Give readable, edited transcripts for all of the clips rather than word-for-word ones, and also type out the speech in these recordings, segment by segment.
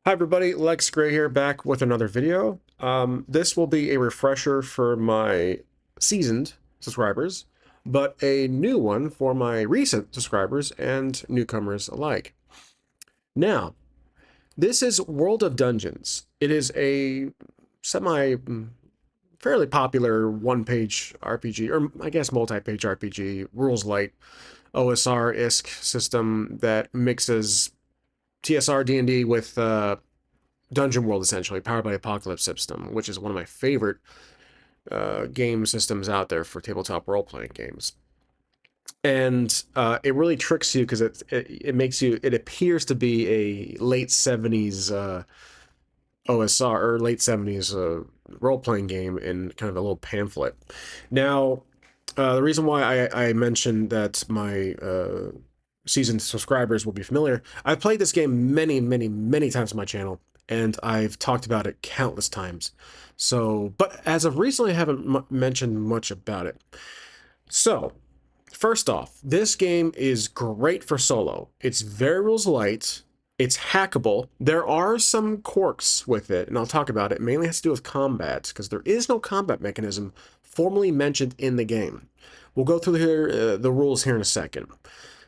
Hi everybody, Lex Gray here, back with another video. This will be a refresher for my seasoned subscribers, but a new one for my recent subscribers and newcomers alike. Now, this is World of Dungeons. It is a semi fairly popular one-page RPG, or I guess multi-page RPG, rules light, OSR-isk system that mixes TSR D&D with Dungeon World, essentially, powered by Apocalypse system, which is one of my favorite game systems out there for tabletop role-playing games. And it really tricks you because it makes you, it appears to be a late 70s OSR, or late 70s role-playing game in kind of a little pamphlet. Now, the reason why I mentioned that my seasoned subscribers will be familiar, I've played this game many, many, many times on my channel, and I've talked about it countless times. So, but as of recently, I haven't mentioned much about it. So, first off, this game is great for solo. It's very rules light. It's hackable. There are some quirks with it, and I'll talk about it. It mainly has to do with combat, because there is no combat mechanism formally mentioned in the game. We'll go through here, the rules here in a second.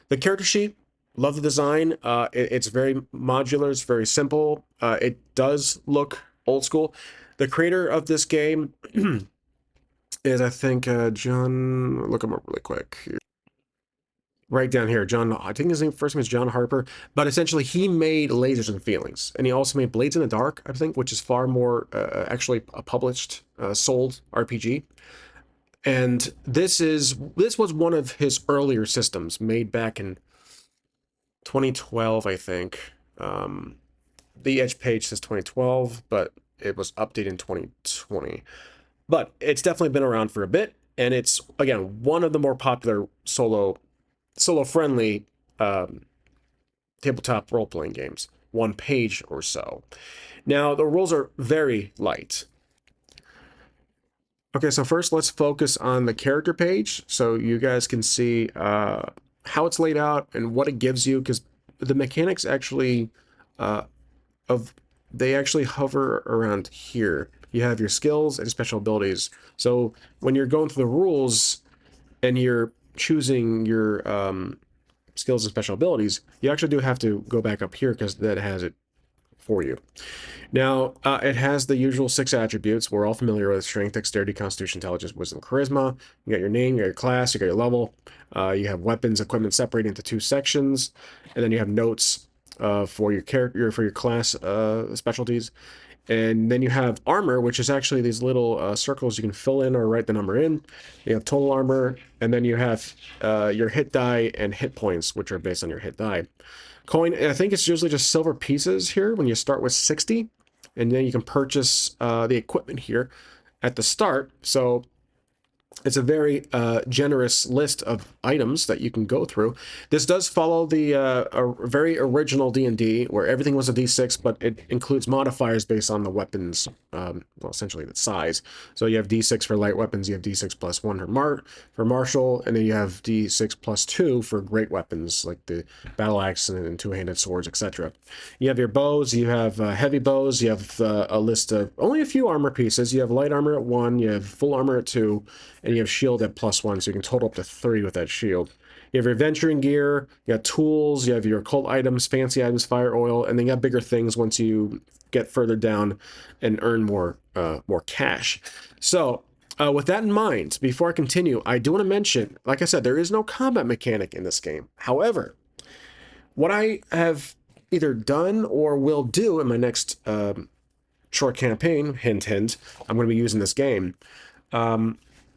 The character sheet, love the design. It's very modular. It's very simple. It does look old school. The creator of this game is, I think, John. Look him up really quick. Right down here, John. I think his first name is John Harper. But essentially, he made Lasers and Feelings, and he also made Blades in the Dark, I think, which is far more actually a published, sold RPG. And this was one of his earlier systems made back in 2012, I think. The edge page says 2012, but it was updated in 2020. But it's definitely been around for a bit, and it's, again, one of the more popular solo friendly tabletop role-playing games. One page or so. Now, the rules are very light. Okay, so first let's focus on the character page so you guys can see how it's laid out and what it gives you, because the mechanics actually of they actually hover around here. You have your skills and special abilities. So when you're going through the rules and you're choosing your skills and special abilities, you actually do have to go back up here because that has it for you. Now, it has the usual 6 attributes. We're all familiar with: strength, dexterity, constitution, intelligence, wisdom, charisma. You got your name, you got your class, you got your level. You have weapons, equipment separated into 2 sections, and then you have notes for your character, for your class specialties. And then you have armor, which is actually these little circles you can fill in or write the number in. You have total armor, and then you have your hit die and hit points, which are based on your hit die. Coin, I think it's usually just silver pieces here when you start with 60, and then you can purchase the equipment here at the start. So it's a very generous list of items that you can go through. This does follow the very original D&D, where everything was a D6, but it includes modifiers based on the weapons, well, essentially the size. So you have D6 for light weapons, you have D6 plus 1 for martial, and then you have D6 plus 2 for great weapons, like the battle axe and two-handed swords, etc. You have your bows, you have heavy bows, you have a list of only a few armor pieces. You have light armor at 1, you have full armor at 2, and you have shield at +1, so you can total up to 3 with that shield. You have your adventuring gear, you got tools, you have your occult items, fancy items, fire oil, and then you got bigger things once you get further down and earn more cash. So, with that in mind, before I continue, I do want to mention, like I said, there is no combat mechanic in this game. However, what I have either done or will do in my next short campaign, hint, hint, I'm going to be using this game,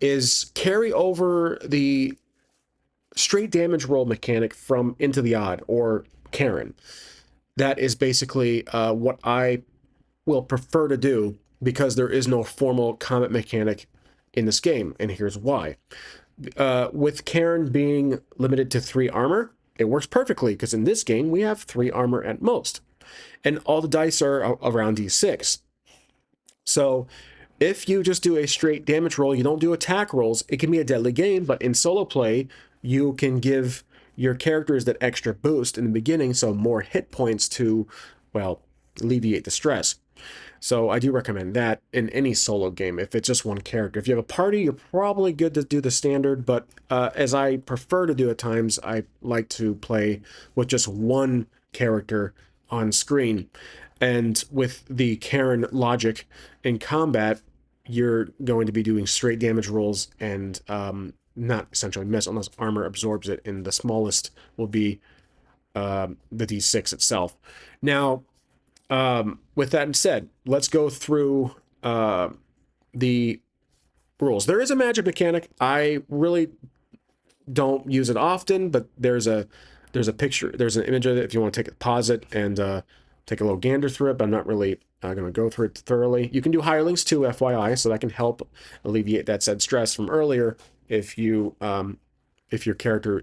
is carry over the straight damage roll mechanic from Into the Odd or Karen. That is basically what I will prefer to do, because there is no formal combat mechanic in this game, and here's why. With Karen being limited to 3 armor, it works perfectly, because in this game we have 3 armor at most, and all the dice are around D6. So if you just do a straight damage roll, you don't do attack rolls, it can be a deadly game. But in solo play, you can give your characters that extra boost in the beginning, so more hit points to, well, alleviate the stress. So I do recommend that in any solo game if it's just one character. If you have a party, you're probably good to do the standard, but as I prefer to do at times, I like to play with just one character on screen. And with the Karen logic in combat, you're going to be doing straight damage rolls and not essentially miss unless armor absorbs it, and the smallest will be the d6 itself. Now, with that said, let's go through the rules. There is a magic mechanic. I really don't use it often, but there's a picture, there's an image of it if you want to pause it and take a little gander through it, but I'm not really going to go through it thoroughly. You can do hirelings too, FYI, so that can help alleviate that said stress from earlier if you if your character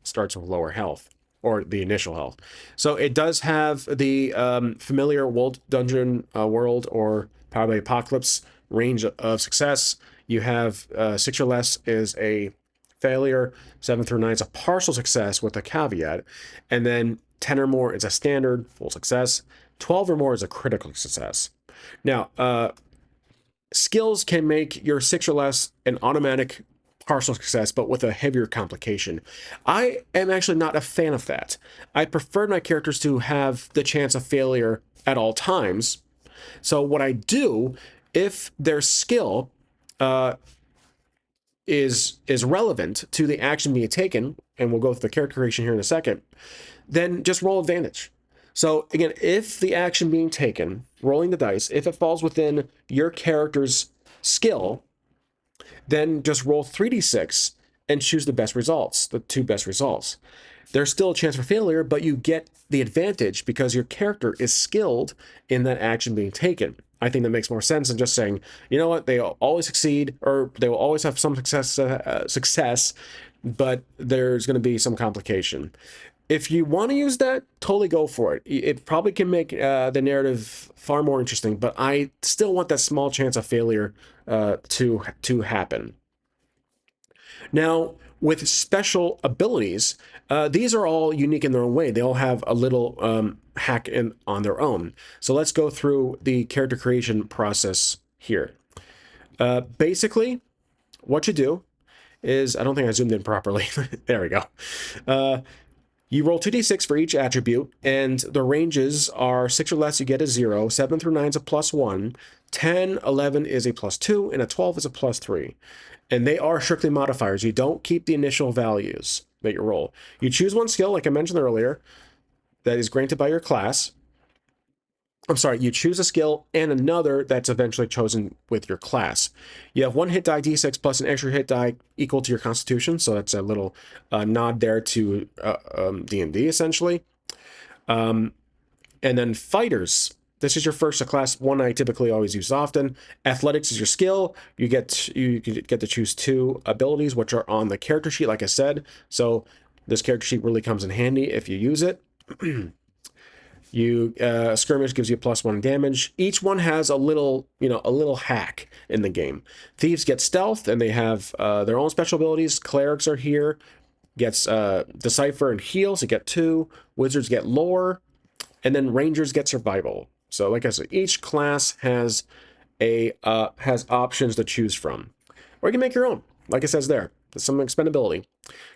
starts with lower health, or the initial health. So it does have the familiar World Dungeon World or Powered by Apocalypse range of success. You have 6 or less is a failure, 7 through 9 is a partial success with a caveat, and then 10 or more is a standard full success, 12 or more is a critical success. Now, skills can make your 6 or less an automatic partial success, but with a heavier complication. I am actually not a fan of that. I prefer my characters to have the chance of failure at all times. So what I do, if their skill is relevant to the action being taken, and we'll go through the character creation here in a second, then just roll advantage. So again, if the action being taken, rolling the dice, if it falls within your character's skill, then just roll 3d6 and choose the best results, the 2 best results. There's still a chance for failure, but you get the advantage because your character is skilled in that action being taken. I think that makes more sense than just saying, you know what, they always succeed, or they will always have some success, but there's going to be some complication. If you want to use that, totally go for it. It probably can make the narrative far more interesting, but I still want that small chance of failure to happen. Now, with special abilities, these are all unique in their own way. They all have a little hack on their own. So let's go through the character creation process here. Basically, what you do is, I don't think I zoomed in properly. There we go. You roll 2d6 for each attribute, and the ranges are 6 or less, you get a 0, 7 through 9 is a +1, 10, 11 is a +2, and a 12 is a +3. And they are strictly modifiers. You don't keep the initial values that you roll. You choose one skill, like I mentioned earlier, that is granted by your class. I'm sorry, you choose a skill and another that's eventually chosen with your class. You have 1 hit die d6 plus an extra hit die equal to your constitution, so that's a little nod there to D&D, essentially. And then fighters. This is your first class, one I typically always use often. Athletics is your skill. You get to choose 2 abilities, which are on the character sheet, like I said. So this character sheet really comes in handy if you use it. Skirmish gives you +1 damage. Each one has a little hack in the game. Thieves get stealth, and they have their own special abilities. Clerics are here. Gets decipher and heal, so you get 2. Wizards get lore, and then rangers get survival. So like I said, each class has options to choose from, or you can make your own. Like it says there, there's some expendability.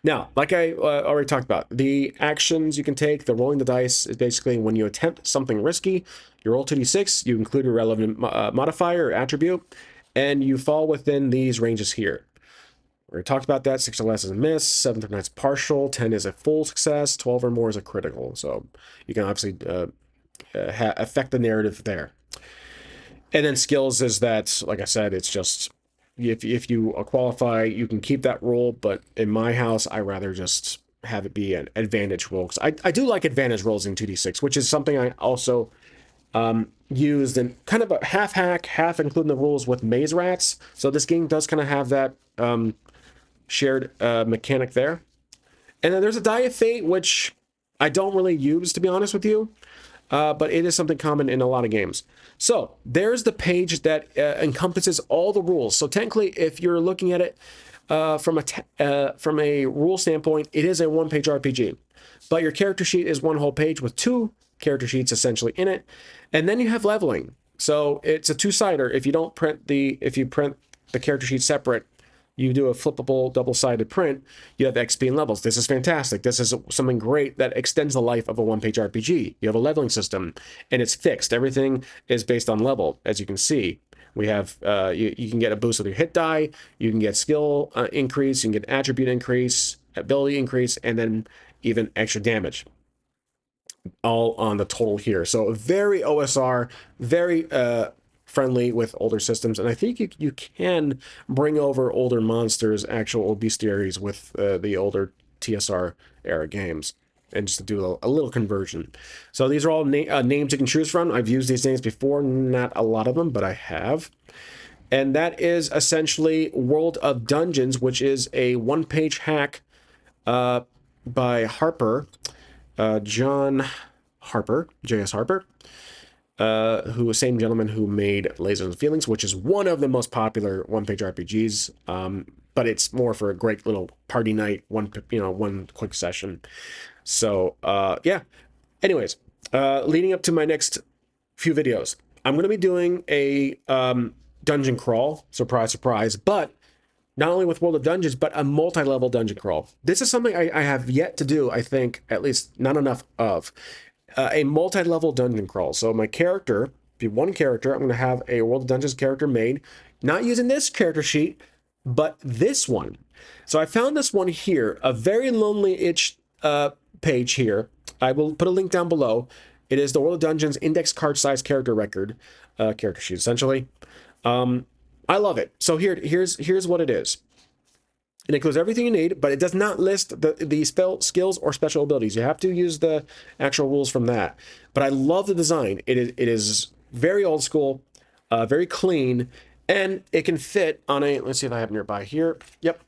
Now, like I already talked about, the actions you can take, the rolling the dice, is basically when you attempt something risky, you roll 2d6, you include a relevant modifier or attribute, and you fall within these ranges here. We already talked about that. 6 or less is a miss, 7 through 9 is partial, 10 is a full success, 12 or more is a critical. So you can obviously affect the narrative there. And then skills is that, like I said, it's just, if you qualify, you can keep that roll, but in my house, I rather just have it be an advantage roll. Because I do like advantage rolls in 2d6, which is something I also used in kind of a half hack, half including the rules with Maze Rats. So this game does kind of have that shared mechanic there. And then there's a Die of Fate, which I don't really use, to be honest with you. But it is something common in a lot of games. So there's the page that encompasses all the rules. So technically, if you're looking at it from a rule standpoint, it is a one-page RPG. But your character sheet is one whole page with 2 character sheets essentially in it. And then you have leveling. So it's a two-sider. If you print the character sheet separate, you do a flippable double-sided print, you have XP and levels. This is fantastic. This is something great that extends the life of a one-page RPG. You have a leveling system, and it's fixed. Everything is based on level, as you can see. We have, you can get a boost with your hit die, you can get skill increase, you can get attribute increase, ability increase, and then even extra damage. All on the total here. So very OSR, very friendly with older systems, and I think you can bring over older monsters, actual old bestiaries with the older TSR era games, and just to do a little conversion. So these are all names you can choose from. I've used these names before, not a lot of them, but I have. And that is essentially World of Dungeons, which is a one-page hack by Harper, John Harper, J.S. Harper, who is the same gentleman who made Lasers and Feelings, which is one of the most popular one-page RPGs, but it's more for a great little party night, one quick session. So, yeah. Anyways, leading up to my next few videos, I'm going to be doing a dungeon crawl, surprise, surprise, but not only with World of Dungeons, but a multi-level dungeon crawl. This is something I have yet to do, I think, at least not enough of. A multi-level dungeon crawl. So my character, be one character, I'm going to have a World of Dungeons character made, not using this character sheet, but this one. So I found this one here, a very lonely itch page here. I will put a link down below. It is the World of Dungeons index card size character record, character sheet, essentially. I love it. So here's what it is. It includes everything you need, but it does not list the spell skills or special abilities. You have to use the actual rules from that. But I love the design. It is very old school, very clean, and it can fit on a, let's see if I have nearby here. Yep,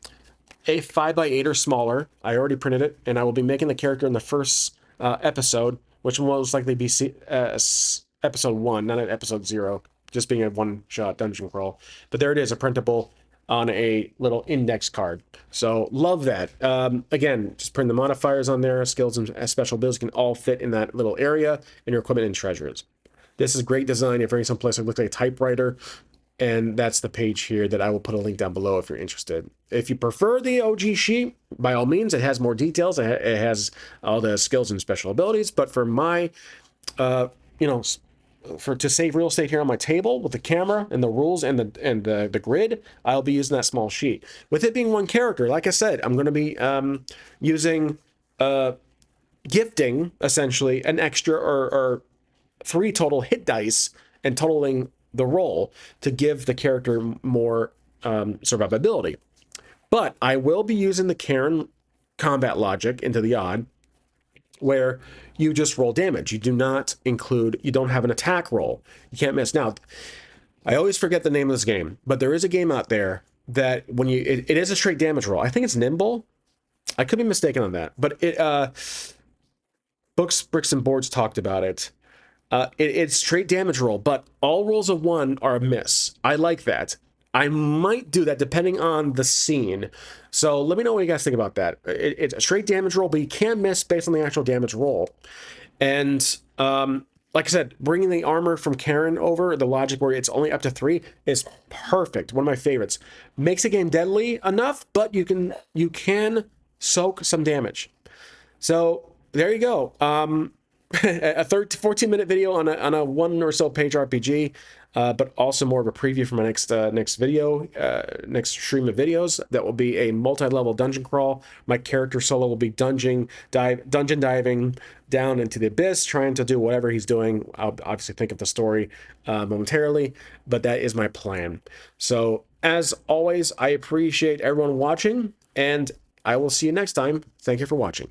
a 5x8 or smaller. I already printed it, and I will be making the character in the first episode, which will most likely be episode 1, not an episode 0, just being a one-shot dungeon crawl. But there it is, a printable on a little index card. So love that. Again, just print the modifiers on there. Skills and special abilities can all fit in that little area, and your equipment and treasures. This is great design. If you're in some place that looks like a typewriter, and that's the page here that I will put a link down below if you're interested. If you prefer the OG sheet, by all means, it has more details. It has all the skills and special abilities. But for my, to save real estate here on my table with the camera and the rules and the grid, I'll be using that small sheet. With it being one character, like I said, I'm going to be using gifting essentially an extra or 3 total hit dice and totaling the roll to give the character more survivability. But I will be using the Karen combat logic into the odd, where you just roll damage. You do not include, you don't have an attack roll. You can't miss. Now, I always forget the name of this game, but there is a game out there that when you, it is a straight damage roll. I think it's Nimble. I could be mistaken on that, but it, Books, Bricks, and Boards talked about it. It's straight damage roll, but all rolls of 1 are a miss. I like that. I might do that depending on the scene. So let me know what you guys think about that. It's a straight damage roll, but you can miss based on the actual damage roll. And like I said, bringing the armor from Karen over, the logic where it's only up to 3, is perfect. One of my favorites. Makes the game deadly enough, but you can soak some damage. So there you go. A 14-minute video on a 1 or so page RPG, but also more of a preview for my next video, next stream of videos. That will be a multi-level dungeon crawl. My character solo will be dungeon diving down into the abyss, trying to do whatever he's doing. I'll obviously think of the story momentarily, but that is my plan. So as always, I appreciate everyone watching, and I will see you next time. Thank you for watching.